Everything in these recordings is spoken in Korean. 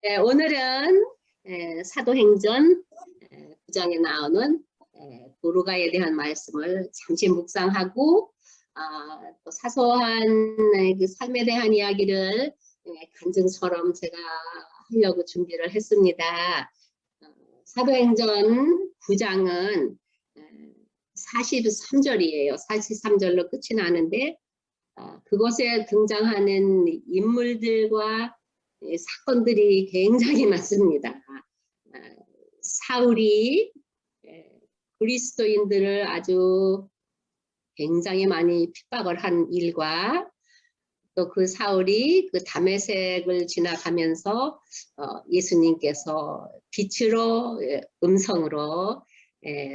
네, 오늘은 사도행전 9장에 나오는 도르가에 대한 말씀을 잠시 묵상하고 또 사소한 그 삶에 대한 이야기를 간증처럼 제가 하려고 준비를 했습니다. 사도행전 9장은 43절이에요. 43절로 끝이 나는데 그것에 등장하는 인물들과 사건들이 굉장히 많습니다. 사울이 그리스도인들을 아주 굉장히 많이 핍박을 한 일과 또 그 사울이 그 다메섹을 지나가면서 예수님께서 빛으로 음성으로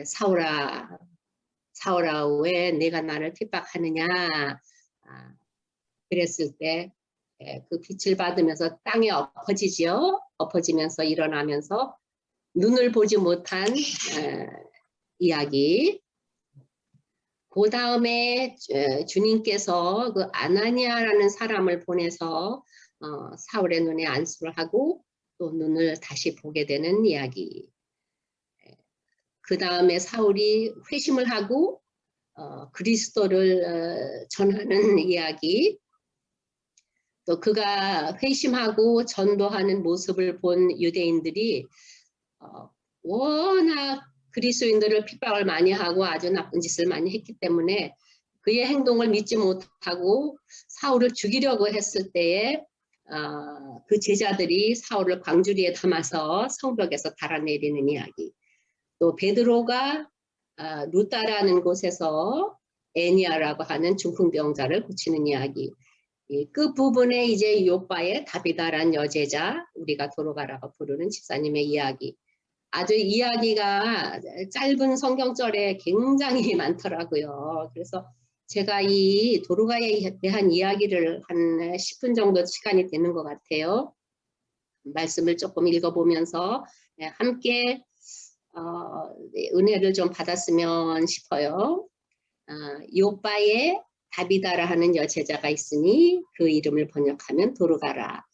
사울아 왜 내가 나를 핍박하느냐 그랬을 때 그 빛을 받으면서 땅에 엎어지지요. 엎어지면서 일어나면서 눈을 보지 못한 이야기. 그 다음에 주님께서 그 아나니아라는 사람을 보내서 사울의 눈에 안수를 하고 또 눈을 다시 보게 되는 이야기. 그 다음에 사울이 회심을 하고 그리스도를 전하는 이야기. 또 그가 회심하고 전도하는 모습을 본 유대인들이 워낙 그리스도인들을 핍박을 많이 하고 아주 나쁜 짓을 많이 했기 때문에 그의 행동을 믿지 못하고 사울을 죽이려고 했을 때에 그 제자들이 사울을 광주리에 담아서 성벽에서 달아내리는 이야기. 또 베드로가 루다라는 곳에서 애니아라고 하는 중풍병자를 고치는 이야기. 그 부분에 이제 요바의 다비다란 여제자, 우리가 도로가라고 부르는 집사님의 이야기. 아주 이야기가 짧은 성경절에 굉장히 많더라고요. 그래서 제가 이 도로가에 대한 이야기를 한 10분 정도 시간이 되는 것 같아요. 말씀을 조금 읽어보면서 함께 은혜를 좀 받았으면 싶어요. 요바의 다비다라 하는 여제자가 있으니 그 이름을 번역하면 도르가라.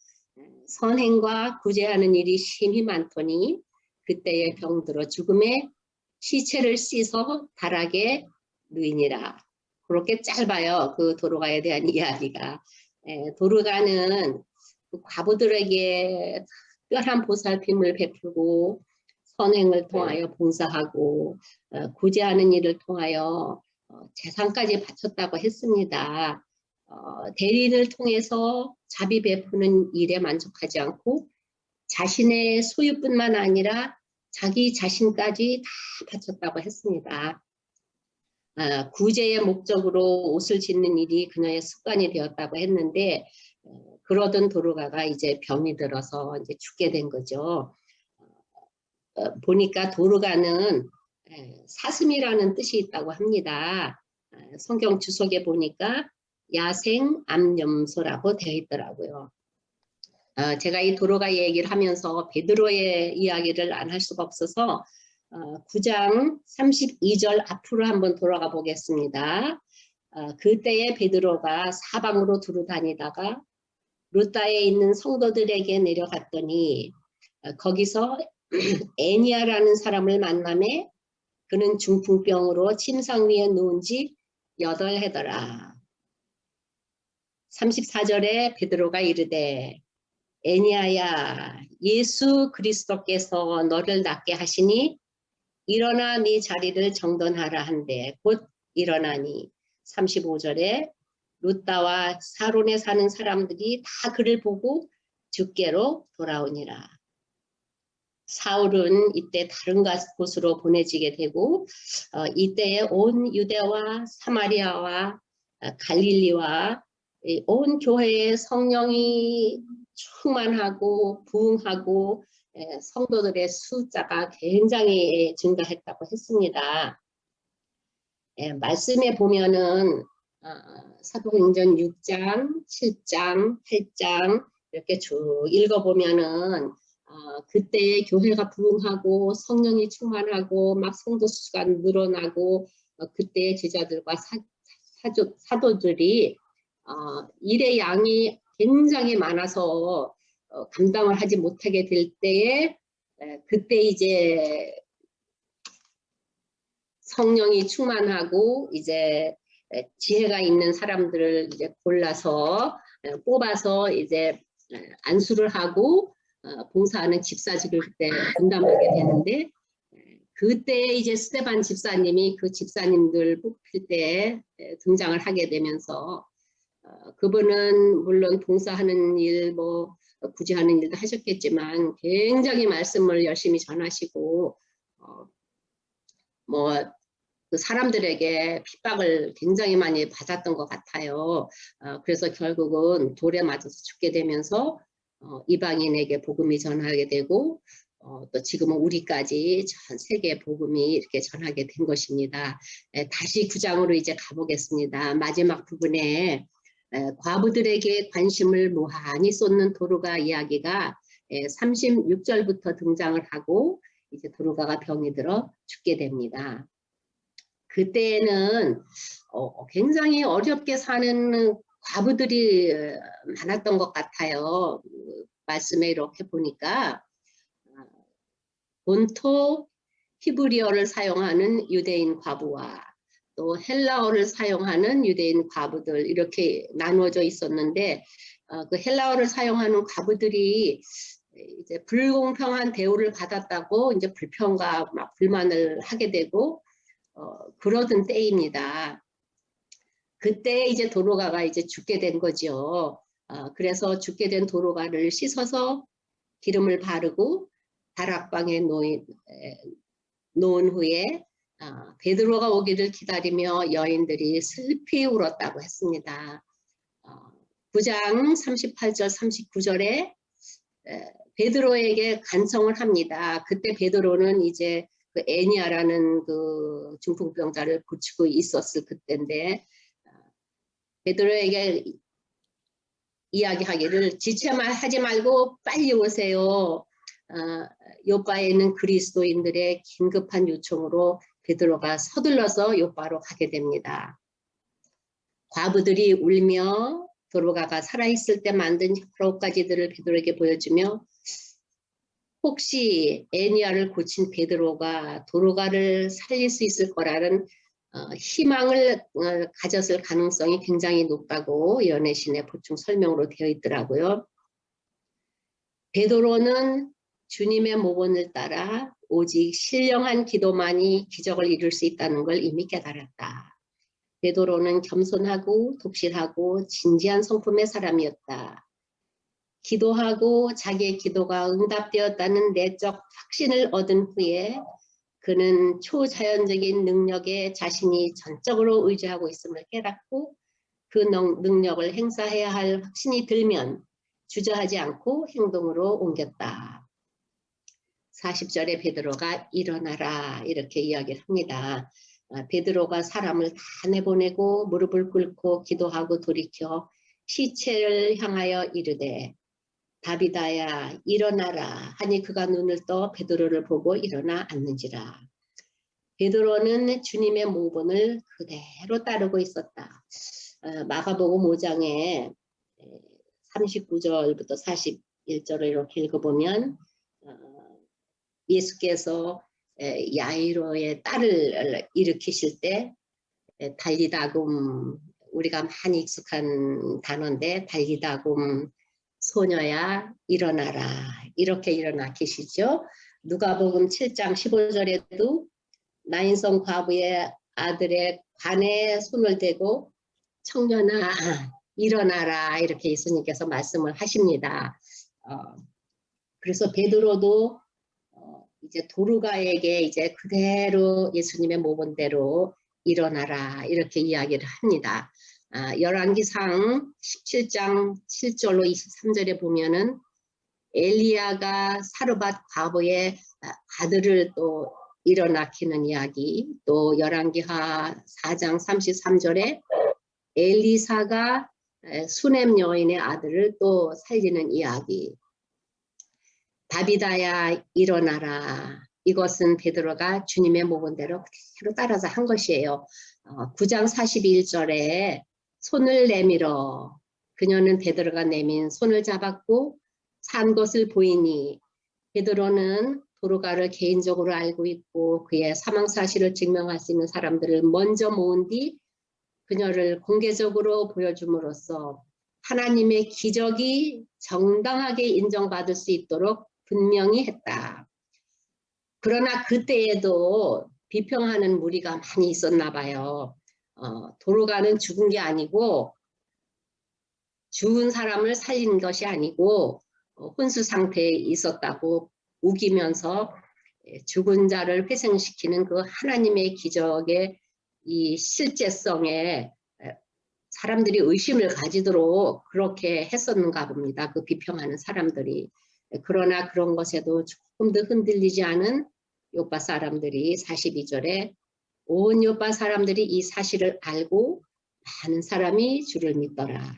선행과 구제하는 일이 심히 많더니 그때에 병들어 죽음에 시체를 씻어 다락에 누이니라. 그렇게 짧아요. 그 도르가에 대한 이야기가. 도르가는 그 과부들에게 특별한 보살핌을 베풀고 선행을 통하여 봉사하고 구제하는 일을 통하여 재산까지 바쳤다고 했습니다. 대리인을 통해서 자비 베푸는 일에 만족하지 않고 자신의 소유뿐만 아니라 자기 자신까지 다 바쳤다고 했습니다. 구제의 목적으로 옷을 짓는 일이 그녀의 습관이 되었다고 했는데 그러던 도르가가 이제 병이 들어서 이제 죽게 된 거죠. 보니까 도르가는 사슴이라는 뜻이 있다고 합니다. 성경 주석에 보니까 야생 암염소라고 되어 있더라고요. 제가 이 도로가 얘기를 하면서 베드로의 이야기를 안 할 수가 없어서 9장 32절 앞으로 한번 돌아가 보겠습니다. 그때에 베드로가 사방으로 두루 다니다가 루다에 있는 성도들에게 내려갔더니 거기서 애니아라는 사람을 만나매 그는 중풍병으로 침상 위에 누운 지 8해더라. 34절에 베드로가 이르되 애니아야 예수 그리스도께서 너를 낫게 하시니 일어나 네 자리를 정돈하라 한데 곧 일어나니 35절에 루다와 사론에 사는 사람들이 다 그를 보고 주께로 돌아오니라. 사울은 이때 다른 곳으로 보내지게 되고 이때에 온 유대와 사마리아와 갈릴리와 온 교회에 성령이 충만하고 부흥하고 성도들의 숫자가 굉장히 증가했다고 했습니다. 말씀에 보면은 사도행전 6장, 7장, 8장 이렇게 쭉 읽어보면은 그때의 교회가 부흥하고 성령이 충만하고 막 성도 수가 늘어나고 그때의 제자들과 사도들이 일의 양이 굉장히 많아서 감당을 하지 못하게 될 때에 그때 이제 성령이 충만하고 이제 지혜가 있는 사람들을 이제 골라서 뽑아서 이제 안수를 하고 봉사하는 집사직을 그때 분담하게 되는데 그때 이제 스테반 집사님이 그 집사님들 뽑힐 때 등장을 하게 되면서 그분은 물론 봉사하는 일, 뭐 구제하는 일도 하셨겠지만 굉장히 말씀을 열심히 전하시고 뭐 그 사람들에게 핍박을 굉장히 많이 받았던 것 같아요. 그래서 결국은 돌에 맞아서 죽게 되면서 이방인에게 복음이 전하게 되고 또 지금은 우리까지 전 세계 복음이 이렇게 전하게 된 것입니다. 다시 9장으로 이제 가보겠습니다. 마지막 부분에 과부들에게 관심을 무한히 쏟는 도르가 이야기가 36절부터 등장을 하고 이제 도르가가 병이 들어 죽게 됩니다. 그때는 굉장히 어렵게 사는 과부들이 많았던 것 같아요. 말씀에 이렇게 보니까 본토 히브리어를 사용하는 유대인 과부와 또 헬라어를 사용하는 유대인 과부들 이렇게 나누어져 있었는데 그 헬라어를 사용하는 과부들이 이제 불공평한 대우를 받았다고 이제 불평과 막 불만을 하게 되고 그러던 때입니다. 그때 이제 도로가가 이제 죽게 된 거죠. 그래서 죽게 된 도로가를 씻어서 기름을 바르고 다락방에 놓은 후에 베드로가 오기를 기다리며 여인들이 슬피 울었다고 했습니다. 9장 38절 39절에 베드로에게 간청을 합니다. 그때 베드로는 이제 그 애니아라는 그 중풍병자를 고치고 있었을 그때인데 베드로에게 이야기하기를 지체하지 말고 빨리 오세요. 요바에 있는 그리스도인들의 긴급한 요청으로 베드로가 서둘러서 요바로 가게 됩니다. 과부들이 울며 도로가가 살아있을 때 만든 여러 가지들을 베드로에게 보여주며 혹시 애니아를 고친 베드로가 도로가를 살릴 수 있을 거라는 희망을 가졌을 가능성이 굉장히 높다고 연애신의 보충 설명으로 되어 있더라고요. 베드로는 주님의 모본을 따라 오직 신령한 기도만이 기적을 이룰 수 있다는 걸 이미 깨달았다. 베드로는 겸손하고 독실하고 진지한 성품의 사람이었다. 기도하고 자기의 기도가 응답되었다는 내적 확신을 얻은 후에 그는 초자연적인 능력에 자신이 전적으로 의지하고 있음을 깨닫고 그 능력을 행사해야 할 확신이 들면 주저하지 않고 행동으로 옮겼다. 40절에 베드로가 일어나라 이렇게 이야기를 합니다. 베드로가 사람을 다 내보내고 무릎을 꿇고 기도하고 돌이켜 시체를 향하여 이르되 다비다야 일어나라 하니 그가 눈을 떠 베드로를 보고 일어나 앉는지라. 베드로는 주님의 모본을 그대로 따르고 있었다. 마가복음 5장에 39절부터 41절을 이렇게 읽어보면 예수께서 야이로의 딸을 일으키실 때 달리다금 우리가 많이 익숙한 단어인데 달리다금 소녀야 일어나라 이렇게 일어나 계시죠. 누가복음 7장 15절에도 나인성 과부의 아들의 관에 손을 대고 청년아 일어나라 이렇게 예수님께서 말씀을 하십니다. 그래서 베드로도 이제 도르가에게 이제 그대로 예수님의 모본대로 일어나라 이렇게 이야기를 합니다. 열왕기상 17장 7절로 23절에 보면은 엘리야가 사르밧 과부의 아들을 또 일어나키는 이야기, 또 열왕기하 4장 33절에 엘리사가 수넴 여인의 아들을 또 살리는 이야기. 다비다야 일어나라. 이것은 베드로가 주님의 모본대로 그대로 따라서 한 것이에요. 9장 41절에 손을 내밀어 그녀는 베드로가 내민 손을 잡았고 산 것을 보이니 베드로는 도로가를 개인적으로 알고 있고 그의 사망 사실을 증명할 수 있는 사람들을 먼저 모은 뒤 그녀를 공개적으로 보여줌으로써 하나님의 기적이 정당하게 인정받을 수 있도록 분명히 했다. 그러나 그때에도 비평하는 무리가 많이 있었나 봐요. 도로가는 죽은 게 아니고 죽은 사람을 살린 것이 아니고 혼수 상태에 있었다고 우기면서 죽은 자를 회생시키는 그 하나님의 기적의 이 실제성에 사람들이 의심을 가지도록 그렇게 했었는가 봅니다. 그 비평하는 사람들이. 그러나 그런 것에도 조금 더 흔들리지 않은 요파 사람들이 42절에 온 요파 사람들이 이 사실을 알고 많은 사람이 주를 믿더라.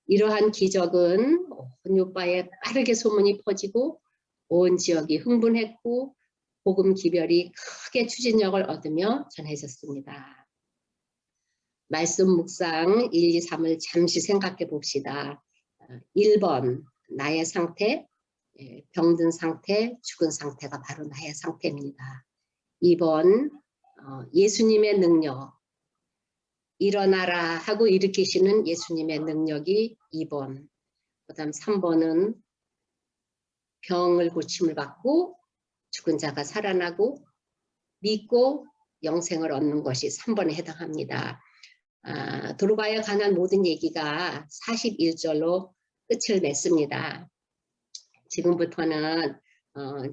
이러한 기적은 온 요파에 빠르게 소문이 퍼지고 온 지역이 흥분했고 복음 기별이 크게 추진력을 얻으며 전해졌습니다. 말씀 묵상 1, 2, 3을 잠시 생각해 봅시다. 1번 나의 상태, 병든 상태, 죽은 상태가 바로 나의 상태입니다. 2번 예수님의 능력, 일어나라 하고 일으키시는 예수님의 능력이 2번. 그 다음 3번은 병을 고침을 받고 죽은 자가 살아나고 믿고 영생을 얻는 것이 3번에 해당합니다. 도로가에 관한 모든 얘기가 41절로 끝을 맺습니다. 지금부터는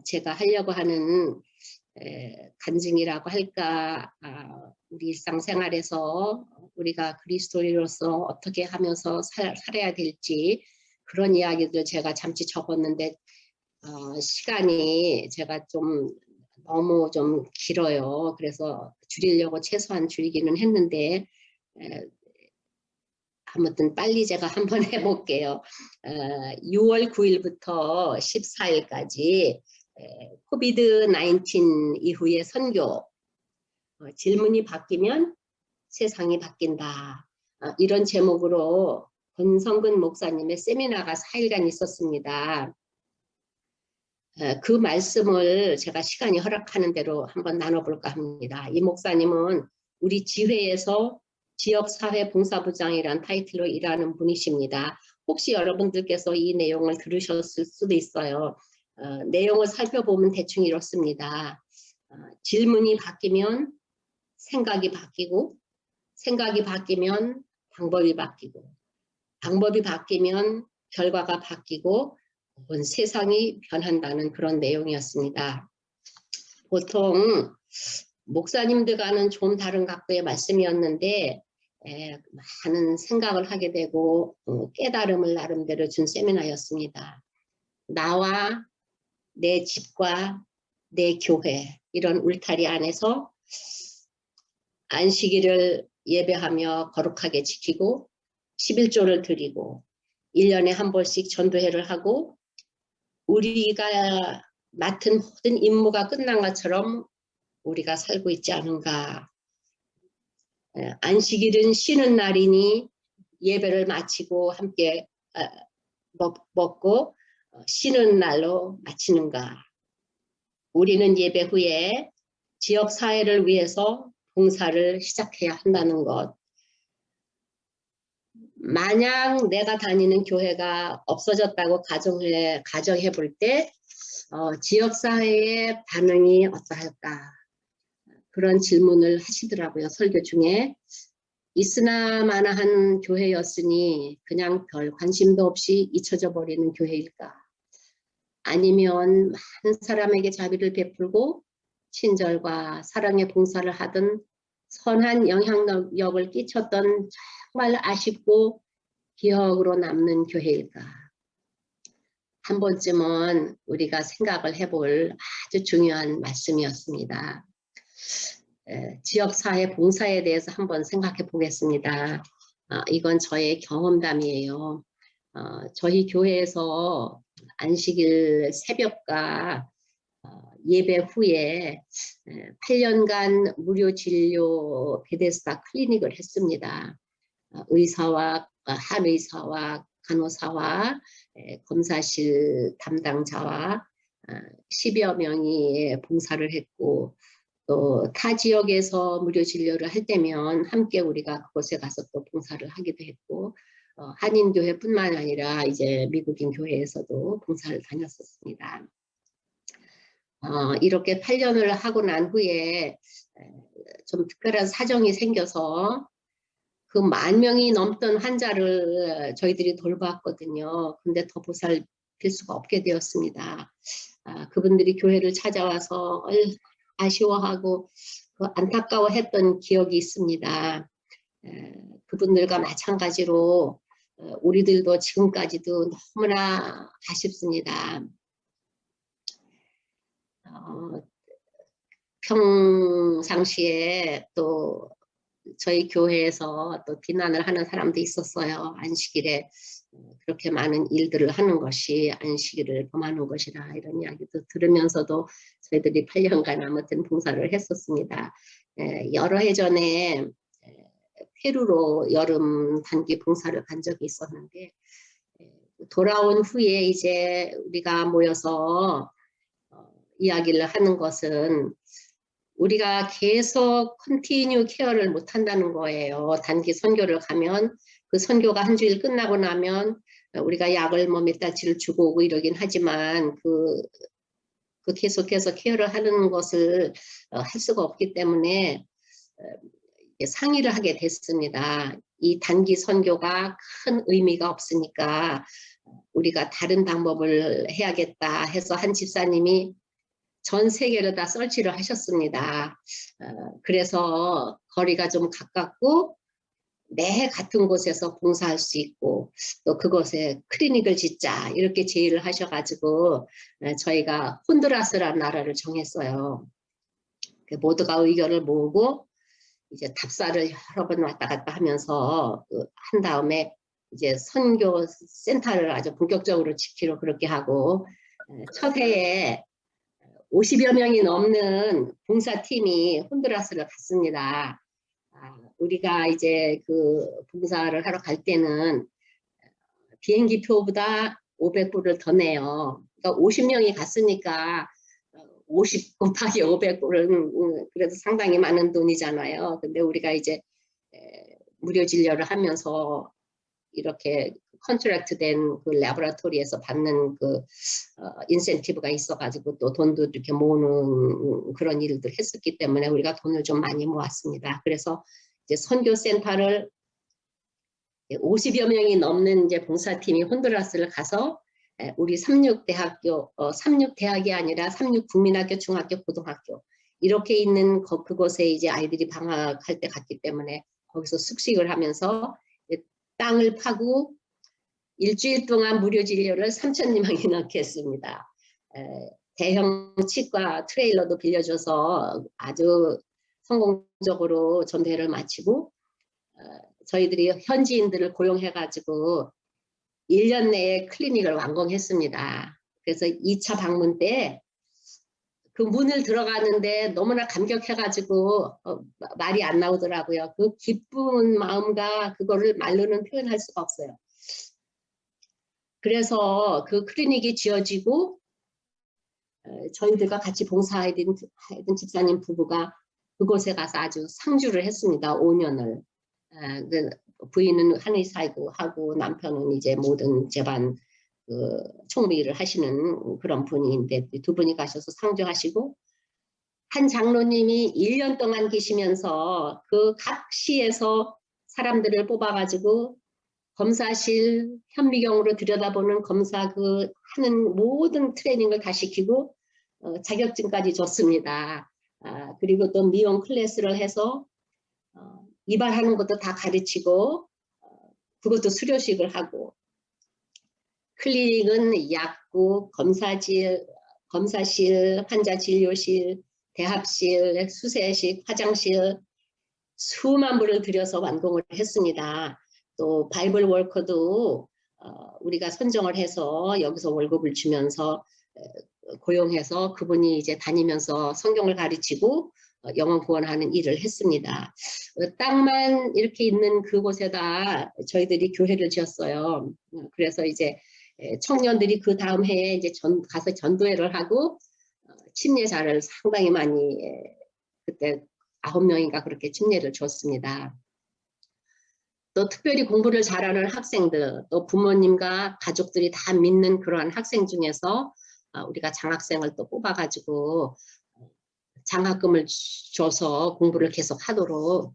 제가 하려고 하는 간증이라고 할까, 우리 일상생활에서 우리가 그리스도인으로서 어떻게 하면서 살아야 될지 그런 이야기들 제가 잠시 적었는데 시간이 제가 좀 너무 좀 길어요. 그래서 줄이려고 최소한 줄이기는 했는데 아무튼 빨리 제가 한번 해볼게요. 6월 9일부터 14일까지 코비드 19 이후의 선교, 질문이 바뀌면 세상이 바뀐다. 이런 제목으로 권성근 목사님의 세미나가 4일간 있었습니다. 그 말씀을 제가 시간이 허락하는 대로 한번 나눠볼까 합니다. 이 목사님은 우리 지회에서 지역사회봉사부장이란 타이틀로 일하는 분이십니다. 혹시 여러분들께서 이 내용을 들으셨을 수도 있어요. 내용을 살펴보면 대충 이렇습니다. 질문이 바뀌면 생각이 바뀌고, 생각이 바뀌면 방법이 바뀌고, 방법이 바뀌면 결과가 바뀌고 온 세상이 변한다는 그런 내용이었습니다. 보통 목사님들과는 좀 다른 각도의 말씀이었는데 많은 생각을 하게 되고 깨달음을 나름대로 준 세미나였습니다. 나와 내 집과 내 교회 이런 울타리 안에서 안식일을 예배하며 거룩하게 지키고 11조를 드리고 1년에 한 번씩 전도회를 하고 우리가 맡은 모든 임무가 끝난 것처럼 우리가 살고 있지 않은가. 안식일은 쉬는 날이니 예배를 마치고 함께 먹고 쉬는 날로 마치는가. 우리는 예배 후에 지역사회를 위해서 봉사를 시작해야 한다는 것. 만약 내가 다니는 교회가 없어졌다고 가정해 볼 때 지역사회의 반응이 어떠할까? 그런 질문을 하시더라고요. 설교 중에. 있으나마나한 교회였으니 그냥 별 관심도 없이 잊혀져 버리는 교회일까? 아니면 많은 사람에게 자비를 베풀고 친절과 사랑의 봉사를 하던 선한 영향력을 끼쳤던 정말 아쉽고 기억으로 남는 교회일까? 한 번쯤은 우리가 생각을 해볼 아주 중요한 말씀이었습니다. 지역사회 봉사에 대해서 한번 생각해 보겠습니다. 이건 저의 경험담이에요. 저희 교회에서 안식일 새벽과 예배 후에 8년간 무료 진료 베데스다 클리닉을 했습니다. 의사와 한의사와 간호사와 검사실 담당자와 10여 명이 봉사를 했고, 또 타 지역에서 무료 진료를 할 때면 함께 우리가 그곳에 가서 또 봉사를 하기도 했고, 한인교회뿐만 아니라 이제 미국인 교회에서도 봉사를 다녔었습니다. 이렇게 8년을 하고 난 후에 좀 특별한 사정이 생겨서 그 10,000명이 넘던 환자를 저희들이 돌봤거든요. 근데 더 보살필 수가 없게 되었습니다. 그분들이 교회를 찾아와서 아쉬워하고 안타까워했던 기억이 있습니다. 그분들과 마찬가지로 우리들도 지금까지도 너무나 아쉽습니다. 평상시에 또 저희 교회에서 또 비난을 하는 사람도 있었어요. 안식일에 그렇게 많은 일들을 하는 것이 안식일을 범하는 것이라, 이런 이야기도 들으면서도 저희들이 8년간 아무튼 봉사를 했었습니다. 여러 해 전에 페루로 여름 단기 봉사를 간 적이 있었는데, 돌아온 후에 이제 우리가 모여서 이야기를 하는 것은 우리가 계속 컨티뉴 케어를 못 한다는 거예요. 단기 선교를 가면 그 선교가 한 주일 끝나고 나면 우리가 약을 뭐 몇 달치를 주고 오고 이러긴 하지만 그 계속해서 케어를 하는 것을 할 수가 없기 때문에 상의를 하게 됐습니다. 이 단기 선교가 큰 의미가 없으니까 우리가 다른 방법을 해야겠다 해서 한 집사님이 전 세계를 다 설치를 하셨습니다. 그래서 거리가 좀 가깝고 매 같은 곳에서 봉사할 수 있고 또 그곳에 클리닉을 짓자, 이렇게 제의를 하셔가지고 저희가 혼두라스라는 나라를 정했어요. 모두가 의견을 모으고 이제 답사를 여러 번 왔다 갔다 하면서 한 다음에 이제 선교 센터를 아주 본격적으로 지키러 그렇게 하고, 첫 해에 50여 명이 넘는 봉사팀이 혼두라스를 갔습니다. 우리가 이제 그 봉사를 하러 갈 때는 비행기 표보다 500불을 더 내요. 그러니까 50명이 갔으니까 50 곱하기 500불은 그래도 상당히 많은 돈이잖아요. 근데 우리가 이제 무료 진료를 하면서 이렇게 컨트랙트 된 그 레보라토리에서 받는 그 인센티브가 있어가지고 또 돈도 이렇게 모으는 그런 일들 했었기 때문에 우리가 돈을 좀 많이 모았습니다. 그래서 이제 선교센터를 50여 명이 넘는 이제 봉사팀이 혼두라스를 가서 우리 삼육대학교, 삼육대학이 아니라 삼육국민학교, 중학교, 고등학교 이렇게 있는 그곳에 이제 아이들이 방학할 때 갔기 때문에 거기서 숙식을 하면서 땅을 파고 일주일 동안 무료 진료를 3,000명이 넘게 했습니다. 대형 치과 트레일러도 빌려줘서 아주 성공적으로 전대를 마치고 저희들이 현지인들을 고용해가지고 1년 내에 클리닉을 완공했습니다. 그래서 2차 방문 때 그 문을 들어가는데 너무나 감격해가지고 말이 안 나오더라고요. 그 기쁜 마음과 그거를 말로는 표현할 수가 없어요. 그래서 그 클리닉이 지어지고 저희들과 같이 봉사하던 집사님 부부가 그곳에 가서 아주 상주를 했습니다. 5년을. 부인은 한의사이고 하고 남편은 이제 모든 집안 그 총무일을 하시는 그런 분인데 두 분이 가셔서 상주하시고, 한 장로님이 1년 동안 계시면서 그 각 시에서 사람들을 뽑아가지고 검사실 현미경으로 들여다보는 검사 그 하는 모든 트레이닝을 다 시키고 자격증까지 줬습니다. 그리고 또 미용 클래스를 해서 이발하는 것도 다 가르치고 그것도 수료식을 하고, 클리닉은 약국, 검사실, 환자 진료실, 대합실, 수세식, 화장실 수만 불을 들여서 완공을 했습니다. 또 바이블 워커도 우리가 선정을 해서 여기서 월급을 주면서 고용해서 그분이 이제 다니면서 성경을 가르치고 영혼 구원하는 일을 했습니다. 땅만 이렇게 있는 그곳에다 저희들이 교회를 지었어요. 그래서 이제 청년들이 그 다음 해에 이제 가서 전도회를 하고 침례자를 상당히 많이 그때 9명인가 그렇게 침례를 줬습니다. 또 특별히 공부를 잘하는 학생들, 또 부모님과 가족들이 다 믿는 그러한 학생 중에서 우리가 장학생을 또 뽑아가지고 장학금을 줘서 공부를 계속 하도록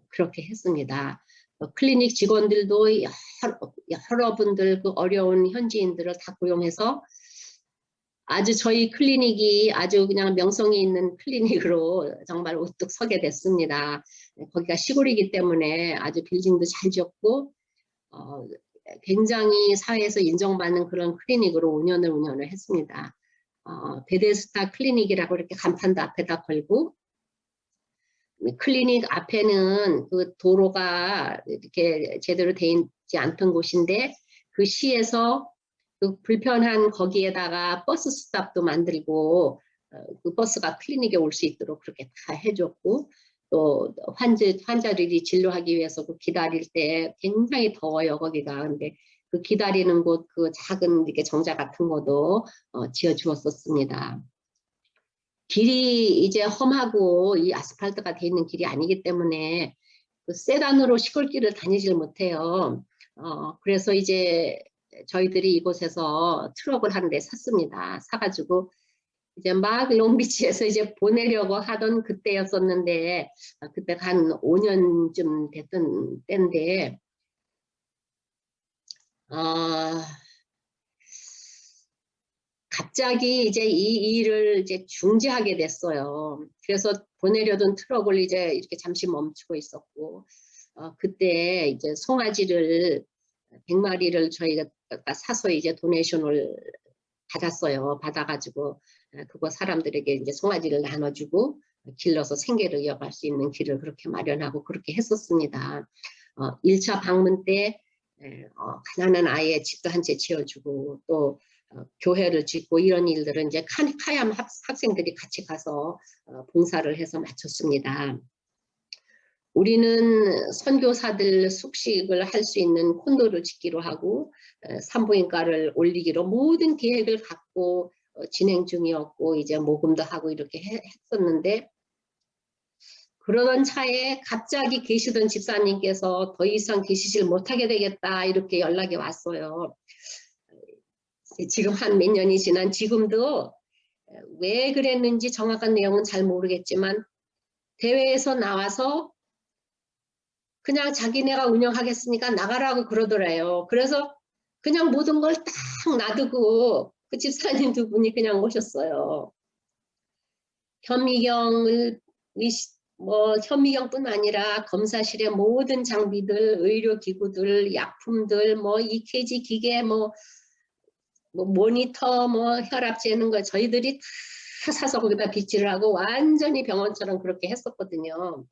그렇게 했습니다. 클리닉 직원들도 여러분들 그 어려운 현지인들을 다 고용해서 아주 저희 클리닉이 아주 그냥 명성이 있는 클리닉으로 정말 우뚝 서게 됐습니다. 거기가 시골이기 때문에 아주 빌딩도 잘 지었고 굉장히 사회에서 인정받는 그런 클리닉으로 운영을 했습니다. 베데스다 클리닉이라고 이렇게 간판도 앞에다 걸고 클리닉 앞에는 그 도로가 이렇게 제대로 되어 있지 않던 곳인데 그 시에서 그 불편한 거기에다가 버스 스탑도 만들고 그 버스가 클리닉에 올 수 있도록 그렇게 다 해줬고 또 환자들이 진료하기 위해서 그 기다릴 때 굉장히 더워요 거기가. 근데 그 기다리는 곳 그 작은 이렇게 정자 같은 것도 지어 주었었습니다. 길이 이제 험하고 이 아스팔트가 돼 있는 길이 아니기 때문에 그 세단으로 시골길을 다니질 못해요. 그래서 이제 저희들이 이곳에서 트럭을 한 대 샀습니다. 사가지고 이제 막 롱비치에서 이제 보내려고 하던 그때였었는데 그때가 한 5년쯤 됐던 때인데 갑자기 이제 이 일을 이제 중지하게 됐어요. 그래서 보내려던 트럭을 이제 이렇게 잠시 멈추고 있었고 그때 이제 송아지를 100마리를 저희가 사서 이제 도네이션을 받았어요. 받아가지고 그거 사람들에게 이제 송아지를 나눠주고 길러서 생계를 이어갈 수 있는 길을 그렇게 마련하고 그렇게 했었습니다. 1차 방문 때 가난한 아이의 집도 한 채 지어주고 또 교회를 짓고 이런 일들은 이제 카얌 학생들이 같이 가서 봉사를 해서 마쳤습니다. 우리는 선교사들 숙식을 할 수 있는 콘도를 짓기로 하고 산부인과를 올리기로 모든 계획을 갖고 진행 중이었고 이제 모금도 하고 이렇게 했었는데 그러던 차에 갑자기 계시던 집사님께서 더 이상 계시질 못하게 되겠다 이렇게 연락이 왔어요. 지금 한 몇 년이 지난 지금도 왜 그랬는지 정확한 내용은 잘 모르겠지만 대회에서 나와서 그냥 자기네가 운영하겠으니까 나가라고 그러더래요. 그래서 그냥 모든 걸 딱 놔두고 그 집사님 두 분이 그냥 오셨어요. 현미경을 현미경뿐 아니라 검사실의 모든 장비들, 의료기구들, 약품들, EKG 기계, 모니터, 혈압 재는 거 저희들이 다 사서 거기다 비치를 하고 완전히 병원처럼 그렇게 했었거든요.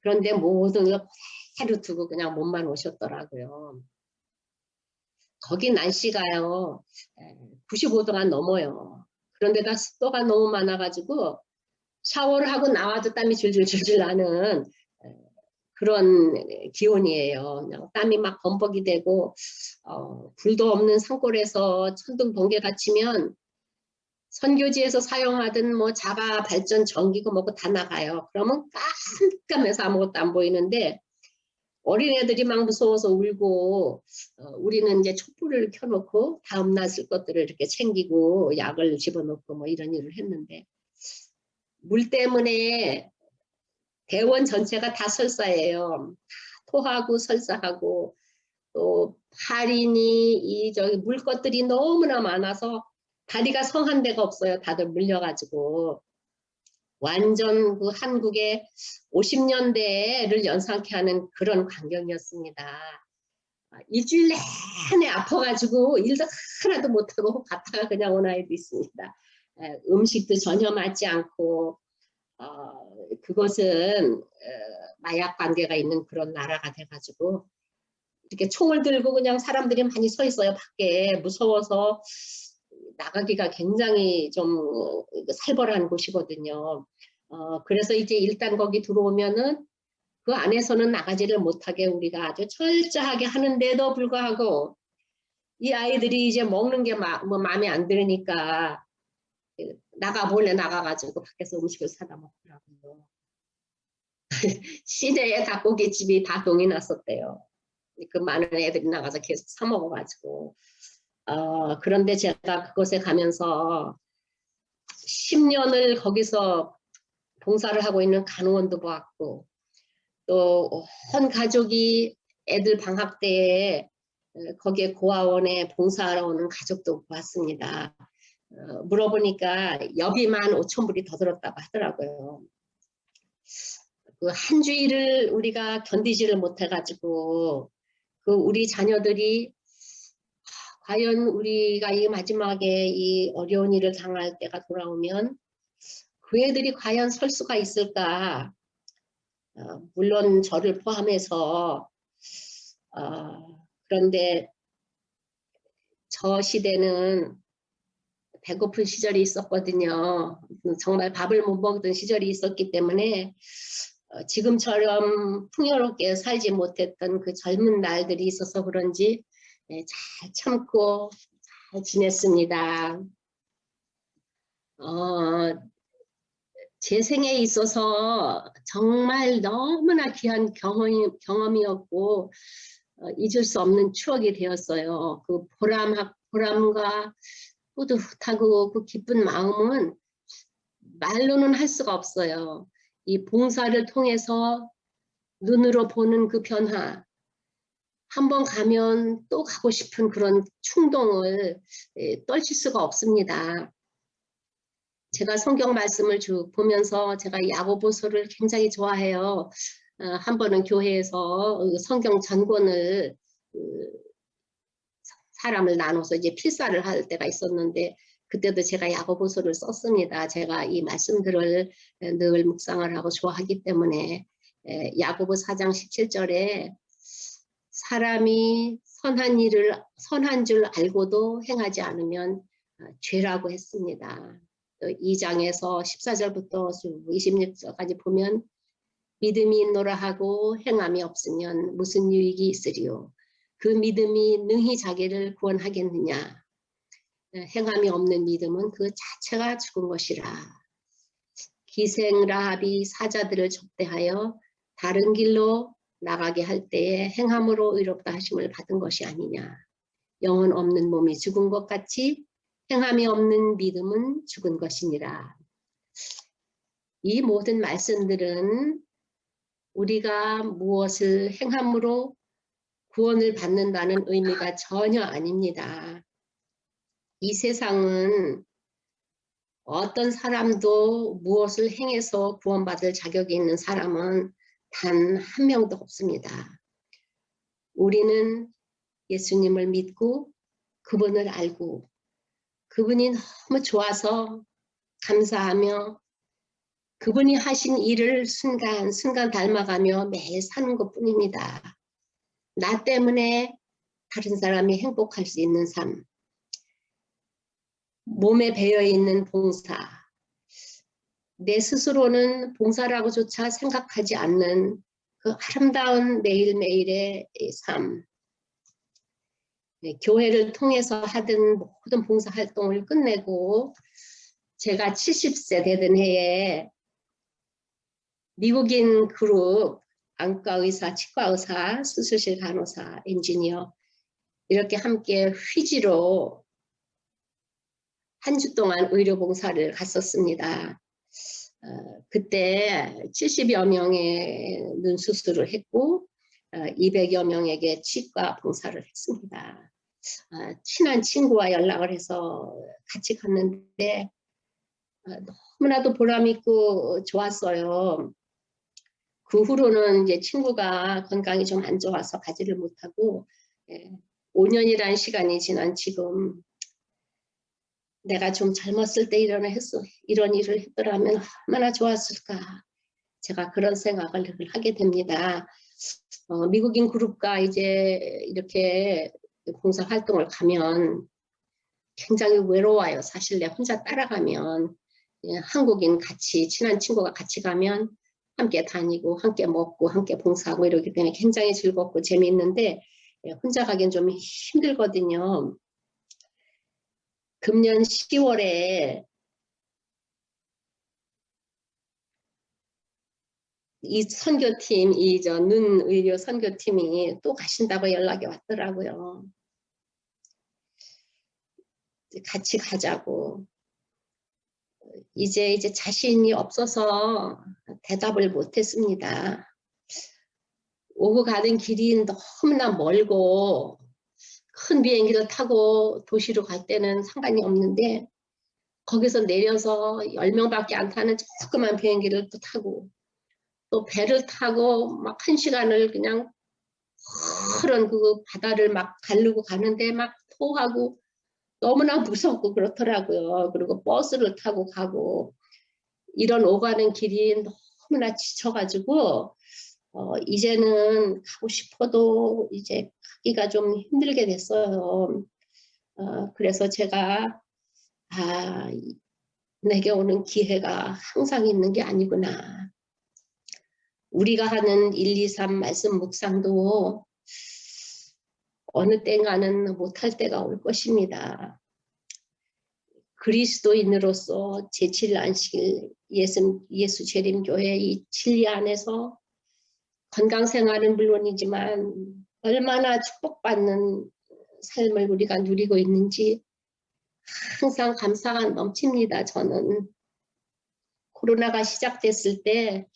그런데 모든 걸 그대로 두고 그냥 몸만 오셨더라고요. 거기 날씨가요 95도가 넘어요. 그런데다 습도가 너무 많아가지고 샤워를 하고 나와도 땀이 줄줄줄줄 나는 그런 기온이에요. 그냥 땀이 막 범벅이 되고 불도 없는 산골에서 천둥 번개 갇히면 선교지에서 사용하던 자바 발전 전기고 뭐고 다 나가요. 그러면 깜깜해서 아무것도 안 보이는데 어린애들이 막 무서워서 울고 우리는 이제 촛불을 켜놓고 다음날 쓸 것들을 이렇게 챙기고 약을 집어넣고 이런 일을 했는데 물 때문에 대원 전체가 다 설사예요. 토하고 설사하고 또 할인이 저기 물 것들이 너무나 많아서 다리가 성한 데가 없어요. 다들 물려가지고 완전 그 한국의 50년대를 연상케 하는 그런 광경이었습니다. 일주일 내내 아파가지고 일도 하나도 못하고 갔다가 그냥 온 아이도 있습니다. 음식도 전혀 맞지 않고 그것은 마약 관계가 있는 그런 나라가 돼가지고 이렇게 총을 들고 그냥 사람들이 많이 서 있어요. 밖에 무서워서 나가기가 굉장히 좀 살벌한 곳이거든요. 그래서 이제 일단 거기 들어오면은 그 안에서는 나가지를 못하게 우리가 아주 철저하게 하는데도 불구하고 이 아이들이 이제 먹는 게 뭐 마음에 안 들으니까 몰래 나가가지고 밖에서 음식을 사다 먹더라고요. 시내에 닭고기집이 다 동이 났었대요. 그 많은 애들이 나가서 계속 사 먹어가지고. 그런데 제가 그곳에 가면서 10년을 거기서 봉사를 하고 있는 간호원도 보았고, 또 온 가족이 애들 방학 때에 거기에 고아원에 봉사하러 오는 가족도 보았습니다. 물어보니까 여비 15,000불이 더 들었다고 하더라고요. 그 한 주일을 우리가 견디지를 못해가지고 그 우리 자녀들이 과연 우리가 이 마지막에 이 어려운 일을 당할 때가 돌아오면 그 애들이 과연 설 수가 있을까? 물론 저를 포함해서 그런데 저 시대는 배고픈 시절이 있었거든요. 정말 밥을 못 먹던 시절이 있었기 때문에 지금처럼 풍요롭게 살지 못했던 그 젊은 날들이 있어서 그런지 잘 참고 잘 지냈습니다. 제 생에 있어서 정말 너무나 귀한 경험이었고 잊을 수 없는 추억이 되었어요. 그 보람과 뿌듯하고 그 기쁜 마음은 말로는 할 수가 없어요. 이 봉사를 통해서 눈으로 보는 그 변화, 한번 가면 또 가고 싶은 그런 충동을 떨칠 수가 없습니다. 제가 성경 말씀을 쭉 보면서 제가 야고보서를 굉장히 좋아해요. 한 번은 교회에서 성경 전권을 사람을 나눠서 이제 필사를 할 때가 있었는데 그때도 제가 야고보서를 썼습니다. 제가 이 말씀들을 늘 묵상을 하고 좋아하기 때문에 야고보 4장 17절에 사람이 선한 줄 알고도 행하지 않으면 죄라고 했습니다. 또 2장에서 14절부터 26절까지 보면 믿음이 있노라 하고 행함이 없으면 무슨 유익이 있으리요. 그 믿음이 능히 자기를 구원하겠느냐. 행함이 없는 믿음은 그 자체가 죽은 것이라. 기생 라합이 사자들을 접대하여 다른 길로 나가게 할 때에 행함으로 의롭다 하심을 받은 것이 아니냐. 영혼 없는 몸이 죽은 것 같이 행함이 없는 믿음은 죽은 것이니라. 이 모든 말씀들은 우리가 무엇을 행함으로 구원을 받는다는 의미가 전혀 아닙니다. 이 세상은 어떤 사람도 무엇을 행해서 구원받을 자격이 있는 사람은 단 한 명도 없습니다. 우리는 예수님을 믿고 그분을 알고 그분이 너무 좋아서 감사하며 그분이 하신 일을 순간순간 닮아가며 매일 사는 것뿐입니다. 나 때문에 다른 사람이 행복할 수 있는 삶, 몸에 배어있는 봉사, 내 스스로는 봉사라고조차 생각하지 않는 그 아름다운 매일매일의 삶, 교회를 통해서 하던 모든 봉사활동을 끝내고 제가 70세 되던 해에 미국인 그룹 안과의사, 치과의사, 수술실 간호사, 엔지니어 이렇게 함께 휘지로 한 주 동안 의료봉사를 갔었습니다. 그때 70여 명의 눈 수술을 했고 200여 명에게 치과 봉사를 했습니다. 친한 친구와 연락을 해서 같이 갔는데 너무나도 보람있고 좋았어요. 그 후로는 이제 친구가 건강이 좀 안 좋아서 가지를 못하고 5년이라는 시간이 지난 지금 내가 좀 젊었을 때 이런 일을 했더라면 얼마나 좋았을까. 제가 그런 생각을 하게 됩니다. 미국인 그룹과 이제 이렇게 봉사활동을 가면 굉장히 외로워요. 사실 내 혼자 따라가면 한국인 같이 친한 친구가 같이 가면 함께 다니고 함께 먹고 함께 봉사하고 이러기 때문에 굉장히 즐겁고 재미있는데 혼자 가긴 좀 힘들거든요. 금년 10월에 이 선교팀, 눈 의료 선교팀이 또 가신다고 연락이 왔더라고요. 같이 가자고. 이제 자신이 없어서 대답을 못했습니다. 오고 가는 길이 너무나 멀고 큰 비행기를 타고 도시로 갈 때는 상관이 없는데 거기서 내려서 10명밖에 안 타는 조그만 비행기를 또 타고 또 배를 타고 막 1시간을 그냥 그런 그 바다를 막 가르고 가는데 막 토하고 너무나 무섭고 그렇더라고요. 그리고 버스를 타고 가고 이런 오가는 길이 너무나 지쳐가지고 이제는 가고 싶어도 이제 가기가 좀 힘들게 됐어요. 그래서 제가 내게 오는 기회가 항상 있는 게 아니구나. 우리가 하는 1, 2, 3 말씀 묵상도 어느 때인가는 못할 때가 올 것입니다. 그리스도인으로서 제7안식일 예수 재림교회 이 진리 안에서 건강생활은 물론이지만 얼마나 축복받는 삶을 우리가 누리고 있는지 항상 감사가 넘칩니다. 저는 코로나가 시작됐을 때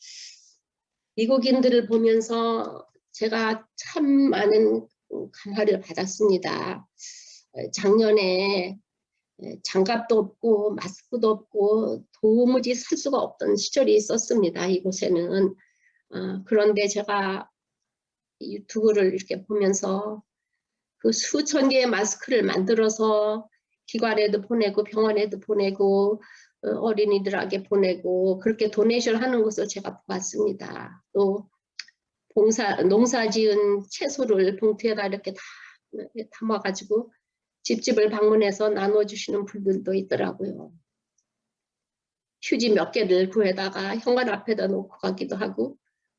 미국인들을 보면서 제가 참 많은 감화를 받았습니다. 작년에 장갑도 없고 마스크도 없고 도무지 살 수가 없던 시절이 있었습니다. 이곳에는. 그런데 제가 유튜브를 이렇게 보면서 그 수천 개의 마스크를 만들어서 기관에도 보내고 병원에도 보내고 어린이들에게 보내고 그렇게 도네이션 하는 것을 제가 보았습니다. 또 농사 지은 채소를 봉투에다 이렇게 다 담아가지고 집집을 방문해서 나눠주시는 분들도 있더라고요. 휴지 몇 개를 구해다가 현관 앞에다 놓고 가기도 하고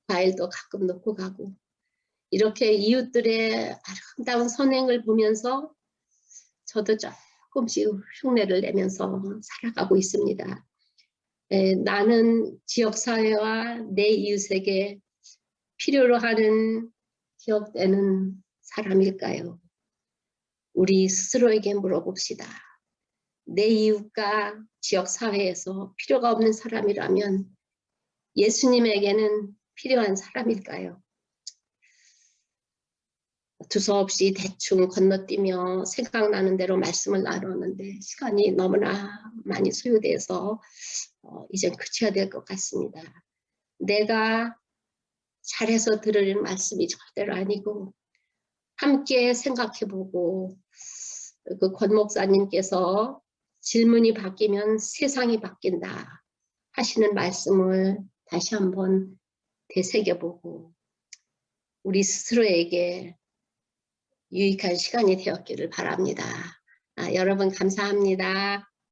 과일도 가끔 놓고 가고 이렇게 이웃들의 아름다운 선행을 보면서 저도 조금씩 흉내를 내면서 살아가고 있습니다. 나는 지역사회와 내 이웃에게 필요로 하는 기억되는 사람일까요? 우리 스스로에게 물어봅시다. 내 이웃과 지역사회에서 필요가 없는 사람이라면 예수님에게는 필요한 사람일까요? 두서없이 대충 건너뛰며 생각나는 대로 말씀을 나누었는데 시간이 너무나 많이 소요돼서 이젠 그쳐야 될 것 같습니다. 내가 잘해서 들을 말씀이 절대로 아니고 함께 생각해보고 그 권 목사님께서 질문이 바뀌면 세상이 바뀐다 하시는 말씀을 다시 한번 되새겨보고 우리 스스로에게 유익한 시간이 되었기를 바랍니다. 여러분 감사합니다.